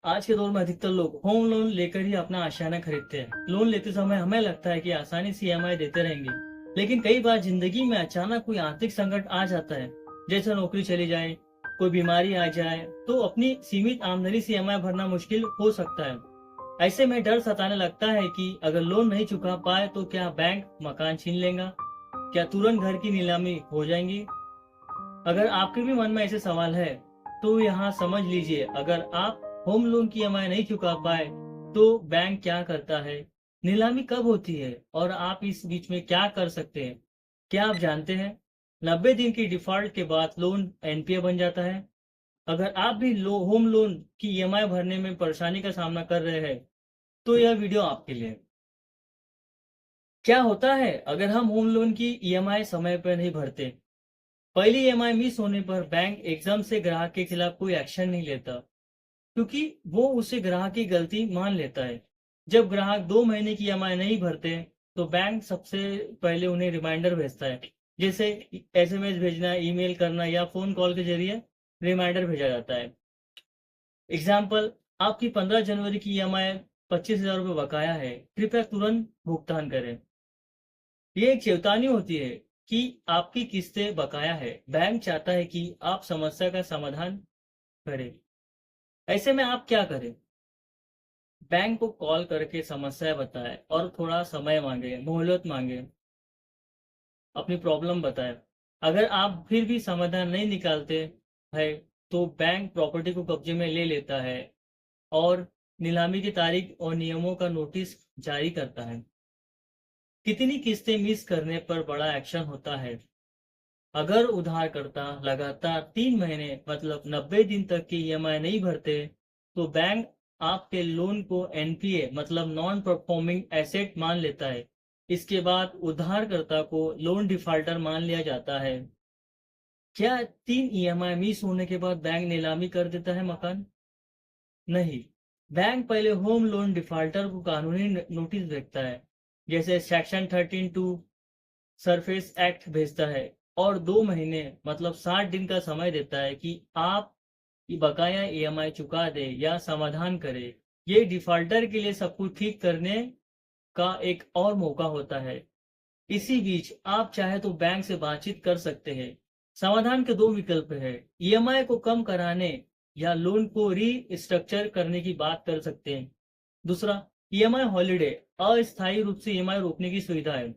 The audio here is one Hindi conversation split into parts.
आज के दौर में अधिकतर लोग होम लोन लेकर ही अपना आशियाना खरीदते हैं। लोन लेते समय हमें लगता है कि आसानी से ईएमआई देते रहेंगे, लेकिन कई बार जिंदगी में अचानक कोई आर्थिक संकट आ जाता है, जैसे नौकरी चली जाए, कोई बीमारी आ जाए, तो अपनी सीमित आमदनी से ईएमआई भरना मुश्किल हो सकता है। ऐसे में डर सताने लगता है कि अगर लोन नहीं चुका पाए तो क्या बैंक मकान छीन लेगा, क्या तुरंत घर की नीलामी हो जाएंगी। अगर आपके भी मन में ऐसे सवाल है तो यहाँ समझ लीजिए, अगर आप होम लोन की ईएमआई नहीं चुका पाए तो बैंक क्या करता है, नीलामी कब होती है और आप इस बीच में क्या कर सकते हैं। क्या आप जानते हैं 90 दिन की डिफॉल्ट के बाद लोन एनपीए बन जाता है। अगर आप भी होम लोन की ईएमआई भरने में परेशानी का सामना कर रहे हैं तो यह वीडियो आपके लिए है। क्या होता है अगर हम होम लोन की ईएमआई समय पर नहीं भरते। पहली ईएमआई मिस होने पर बैंक एकदम से ग्राहक के खिलाफ कोई एक्शन नहीं लेता, क्योंकि वो उसे ग्राहक की गलती मान लेता है। जब ग्राहक 2 महीने की ईएमआई नहीं भरते तो बैंक सबसे पहले उन्हें रिमाइंडर भेजता है, जैसे एसएमएस भेजना, ईमेल करना या फोन कॉल के जरिए रिमाइंडर भेजा जाता है। एग्जाम्पल, आपकी 15 जनवरी की ईएमआई 25,000 रुपये बकाया है, कृपया तुरंत भुगतान करें। ये एक चेतावनी होती है कि आपकी किस्तें बकाया है। बैंक चाहता है कि आप समस्या का समाधान करें। ऐसे में आप क्या करें? बैंक को कॉल करके समस्या बताएं और थोड़ा समय मांगे, मोहलत मांगे, अपनी प्रॉब्लम बताएं। अगर आप फिर भी समाधान नहीं निकालते हैं तो बैंक प्रॉपर्टी को कब्जे में ले लेता है और नीलामी की तारीख और नियमों का नोटिस जारी करता है। कितनी किस्तें मिस करने पर बड़ा एक्शन होता है। अगर उधारकर्ता लगातार 3 महीने मतलब 90 दिन तक की ईएमआई नहीं भरते तो बैंक आपके लोन को एनपीए मतलब नॉन परफॉर्मिंग एसेट मान लेता है। इसके बाद उधारकर्ता को लोन डिफॉल्टर मान लिया जाता है। क्या 3 ईएमआई मिस होने के बाद बैंक नीलामी कर देता है मकान? नहीं, बैंक पहले होम लोन डिफॉल्टर को कानूनी नोटिस भेजता है, जैसे सेक्शन 13(2) सरफेस एक्ट भेजता है, और 2 महीने मतलब 60 दिन का समय देता है कि आप बकाया ईएमआई चुका दे या समाधान करे। ये डिफॉल्टर के लिए सब कुछ ठीक करने का एक और मौका होता है। इसी बीच आप चाहे तो बैंक से बातचीत कर सकते हैं। समाधान के दो विकल्प है, ईएमआई को कम कराने या लोन को रीस्ट्रक्चर करने की बात कर सकते हैं। दूसरा, ईएमआई हॉलिडे, अस्थायी रूप से ईएमआई रोकने की सुविधा है।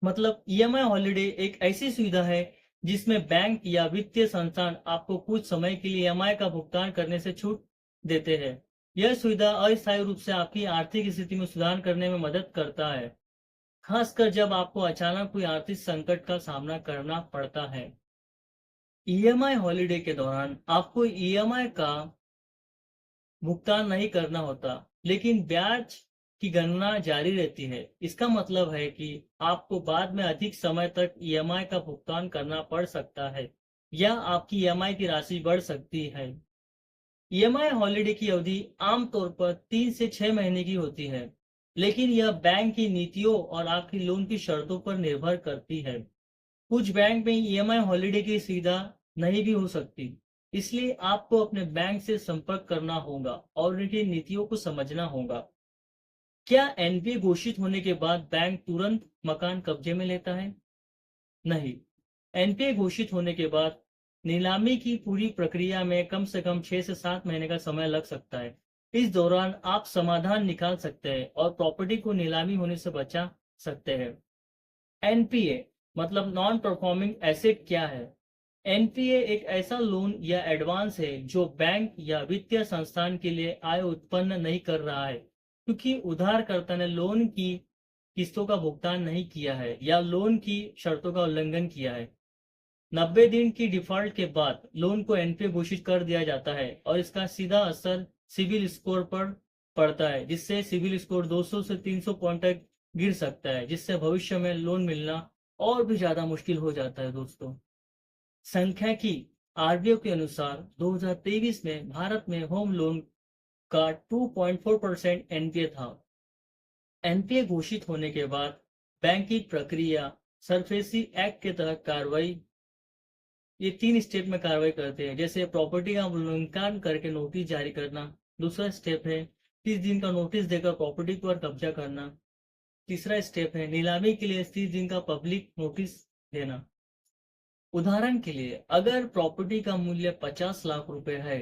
मतलब ईएमआई हॉलिडे एक ऐसी सुविधा है जिसमें बैंक या वित्तीय संस्थान आपको कुछ समय के लिए ईएमआई का भुगतान करने से छूट देते हैं। यह सुविधा अस्थायी रूप से आपकी आर्थिक स्थिति में सुधार करने में मदद करता है, खासकर जब आपको अचानक कोई आर्थिक संकट का सामना करना पड़ता है। ईएमआई हॉलिडे के दौरान आपको ईएमआई का भुगतान नहीं करना होता, लेकिन ब्याज की गणना जारी रहती है। इसका मतलब है कि आपको बाद में अधिक समय तक ईएमआई का भुगतान करना पड़ सकता है या आपकी ईएमआई की राशि बढ़ सकती है। ईएमआई हॉलिडे की अवधि आमतौर पर 3 से 6 महीने की होती है, लेकिन यह बैंक की नीतियों और आपकी लोन की शर्तों पर निर्भर करती है। कुछ बैंक में ईएमआई हॉलिडे की सुविधा नहीं भी हो सकती, इसलिए आपको अपने बैंक से संपर्क करना होगा और उनकी नीतियों को समझना होगा। क्या एनपीए घोषित होने के बाद बैंक तुरंत मकान कब्जे में लेता है? नहीं, एनपीए घोषित होने के बाद नीलामी की पूरी प्रक्रिया में कम से कम 6 से 7 महीने का समय लग सकता है। इस दौरान आप समाधान निकाल सकते हैं और प्रॉपर्टी को नीलामी होने से बचा सकते हैं। एनपीए मतलब नॉन परफॉर्मिंग एसेट क्या है? एनपीए एक ऐसा लोन या एडवांस है जो बैंक या वित्तीय संस्थान के लिए आय उत्पन्न नहीं कर रहा है, क्योंकि उधारकर्ता ने लोन की किस्तों का भुगतान नहीं किया है या लोन की शर्तों का उल्लंघन किया है। 90 दिन की डिफॉल्ट के बाद लोन को एनपीए घोषित कर दिया जाता है और इसका सीधा असर सिविल स्कोर पर पड़ता है, जिससे सिविल स्कोर 200 से 300 पॉइंट तक गिर सकता है, जिससे भविष्य में लोन मिलना और भी ज्यादा मुश्किल हो जाता है। दोस्तों, सांख्यिकी आरबीआई के अनुसार 2023 में भारत में होम लोन का 2.4% एनपीए था। एनपीए घोषित होने के बाद बैंकिंग प्रक्रिया सरफेसी एक्ट के तहत कार्रवाई, ये 3 स्टेप में कार्रवाई करते हैं, जैसे प्रॉपर्टी का मूल्यांकन करके नोटिस जारी करना, दूसरा स्टेप है 30 दिन का नोटिस देकर प्रॉपर्टी पर कब्जा करना। तीसरा स्टेप है नीलामी के लिए 30 दिन का पब्लिक नोटिस देना। उदाहरण के लिए अगर प्रॉपर्टी का मूल्य 50 लाख रुपए है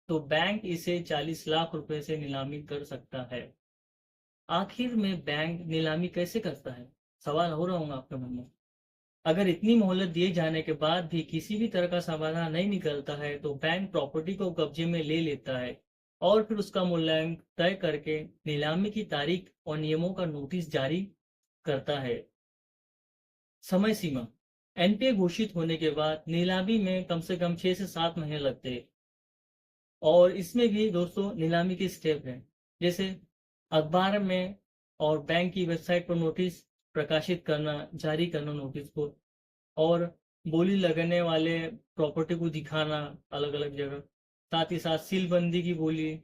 तो बैंक इसे 40 लाख रुपए से नीलामी कर सकता है। आखिर में बैंक नीलामी कैसे करता है, सवाल हो रहा होगा आपके मन में। अगर इतनी मोहलत दिए जाने के बाद भी किसी भी तरह का समाधान नहीं निकलता है तो बैंक प्रॉपर्टी को कब्जे में ले लेता है और फिर उसका मूल्यांकन तय करके नीलामी की तारीख और नियमों का नोटिस जारी करता है। समय सीमा एनपीए घोषित होने के बाद नीलामी में कम से कम 6 से 7 महीने लगते हैं। और इसमें भी दोस्तों नीलामी के स्टेप है, जैसे अखबार में और बैंक की वेबसाइट पर नोटिस प्रकाशित करना, जारी करना नोटिस को, और बोली लगने वाले प्रॉपर्टी को दिखाना अलग अलग जगह, साथ ही साथ सीलबंदी की बोली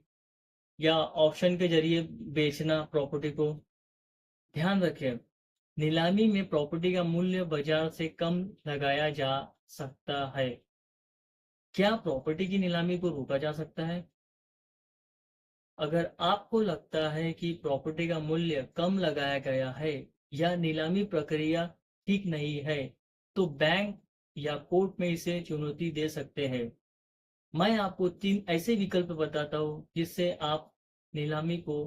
या ऑप्शन के जरिए बेचना प्रॉपर्टी को। ध्यान रखें, नीलामी में प्रॉपर्टी का मूल्य बाजार से कम लगाया जा सकता है। क्या प्रॉपर्टी की नीलामी को रोका जा सकता है? अगर आपको लगता है कि प्रॉपर्टी का मूल्य कम लगाया गया है या नीलामी प्रक्रिया ठीक नहीं है तो बैंक या कोर्ट में इसे चुनौती दे सकते हैं। मैं आपको 3 ऐसे विकल्प बताता हूं जिससे आप नीलामी को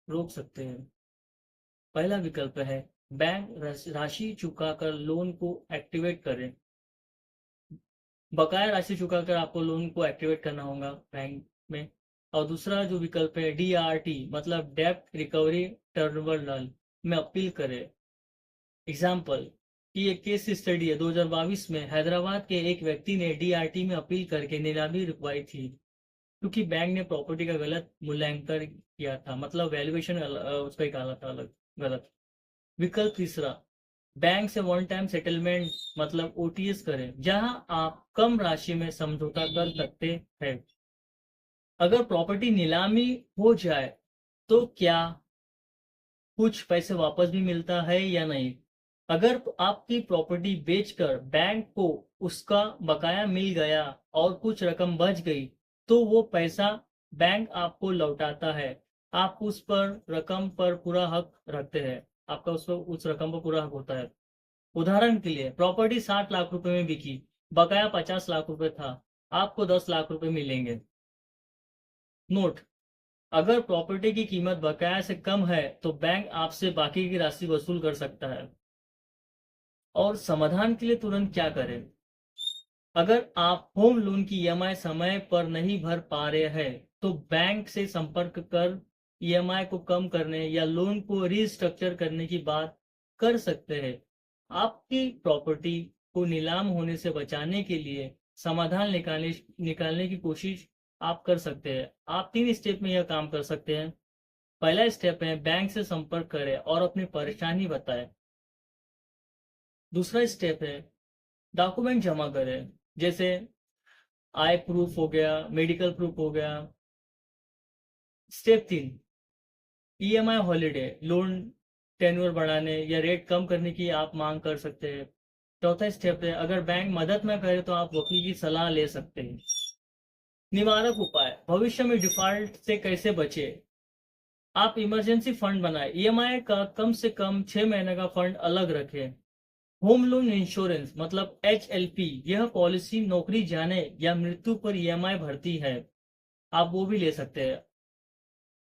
रोक सकते हैं। पहला विकल्प है बैंक राशि चुकाकर लोन को एक्टिवेट करें। बकाया राशि चुकाकर आपको लोन को एक्टिवेट करना होगा बैंक में। और दूसरा जो विकल्प है डीआरटी मतलब डेब्ट रिकवरी ट्रिब्यूनल में अपील करें। एग्जाम्पल कि एक केस स्टडी है 2022 में हैदराबाद के एक व्यक्ति ने डीआरटी में अपील करके नीलामी रुकवाई थी क्योंकि बैंक ने प्रॉपर्टी का गलत मूल्यांकन किया था, मतलब वैल्यूएशन उसका ही काला था अलग गलत। विकल्प तीसरा बैंक से वन टाइम सेटलमेंट मतलब ओटीएस करें, जहां आप कम राशि में समझौता कर सकते हैं। अगर प्रॉपर्टी नीलामी हो जाए तो क्या कुछ पैसे वापस भी मिलता है या नहीं? अगर आपकी प्रॉपर्टी बेचकर बैंक को उसका बकाया मिल गया और कुछ रकम बच गई तो वो पैसा बैंक आपको लौटाता है। आप उस पर रकम पर पूरा हक रखते हैं, आपका उस रकम पर पूरा हक होता है। उदाहरण के लिए प्रॉपर्टी 60 लाख रुपए में बिकी, बकाया 50 लाख रुपए था, आपको 10 लाख रुपए मिलेंगे। नोट, अगर प्रॉपर्टी की कीमत बकाया से कम है तो बैंक आपसे बाकी की राशि वसूल कर सकता है। और समाधान के लिए तुरंत क्या करें? अगर आप होम लोन की ईएमआई समय पर नहीं भर पा रहे हैं तो बैंक से संपर्क कर ईएमआई को कम करने या लोन को रीस्ट्रक्चर करने की बात कर सकते हैं। आपकी प्रॉपर्टी को नीलाम होने से बचाने के लिए समाधान निकालने की कोशिश आप कर सकते हैं। आप 3 स्टेप में यह काम कर सकते हैं। पहला स्टेप है बैंक से संपर्क करें और अपनी परेशानी बताएं। दूसरा स्टेप है डॉक्यूमेंट जमा करें, जैसे आय प्रूफ हो गया, मेडिकल प्रूफ हो गया। Step 3 EMI holiday, loan tenure बढ़ाने या रेट कम करने की आप मांग कर सकते हैं। चौथा स्टेप है अगर बैंक मदद न करे तो आप वकील की सलाह ले सकते हैं। निवारक उपाय, भविष्य में डिफॉल्ट से कैसे बचे? आप इमरजेंसी फंड बनाए, ईएमआई का कम से कम 6 महीने का फंड अलग रखें। होम लोन इंश्योरेंस मतलब एचएलपी, यह पॉलिसी नौकरी जाने या मृत्यु पर ईएमआई भरती है, आप वो भी ले सकते हैं।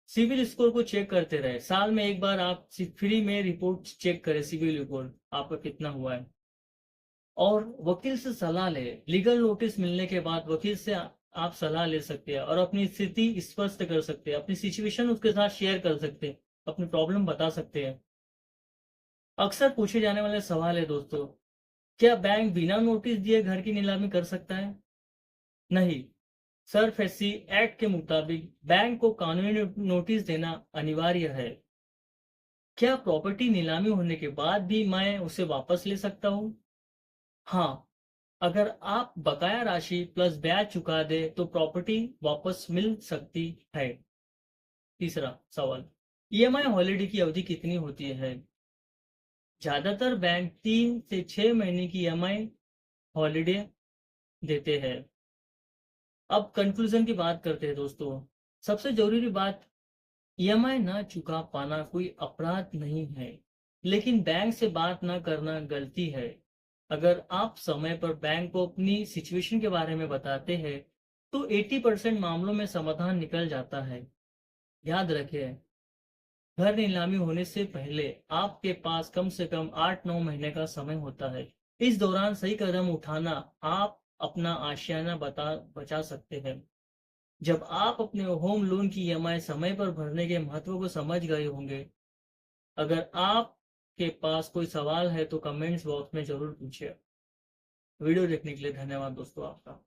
सिविल स्कोर को चेक करते रहे, साल में एक बार आप फ्री में रिपोर्ट चेक करें, सिविल रिपोर्ट आपका कितना हुआ है। और वकील से सलाह ले, लीगल नोटिस मिलने के बाद वकील से आप सलाह ले सकते हैं और अपनी स्थिति स्पष्ट कर सकते हैं, अपनी सिचुएशन उसके साथ शेयर कर सकते हैं, अपनी प्रॉब्लम बता सकते हैं। अक्सर पूछे जाने वाले सवाल है दोस्तों, क्या बैंक बिना नोटिस दिए घर की नीलामी कर सकता है? नहीं, सरफेसी एक्ट के मुताबिक बैंक को कानूनी नोटिस देना अनिवार्य है। क्या प्रॉपर्टी नीलामी होने के बाद भी मैं उसे वापस ले सकता हूं? हाँ, अगर आप बकाया राशि प्लस ब्याज चुका दे तो प्रॉपर्टी वापस मिल सकती है। तीसरा सवाल, ईएमआई हॉलिडे की अवधि कितनी होती है? ज्यादातर बैंक 3 से 6 महीने की ईएमआई हॉलिडे देते हैं। अब कंक्लूजन की बात करते हैं दोस्तों। सबसे जरूरी बात, ईएमआई ना चुका पाना कोई अपराध नहीं है, लेकिन बैंक से बात ना करना गलती है। अगर आप समय पर बैंक को अपनी सिचुएशन के बारे में बताते हैं, तो 80% मामलों में समाधान निकल जाता है। याद रखें, घर नीलामी होने से पहले आपके पास कम से कम 8-9 महीने का समय होता है। इस दौरान सही कदम उठाना आप अपना आशियाना बचा सकते हैं। जब आप अपने होम लोन की ईएमआई समय पर भरने के महत्व को समझ गए होंगे, अगर आपके पास कोई सवाल है तो कमेंट्स बॉक्स में जरूर पूछिए। वीडियो देखने के लिए धन्यवाद दोस्तों आपका।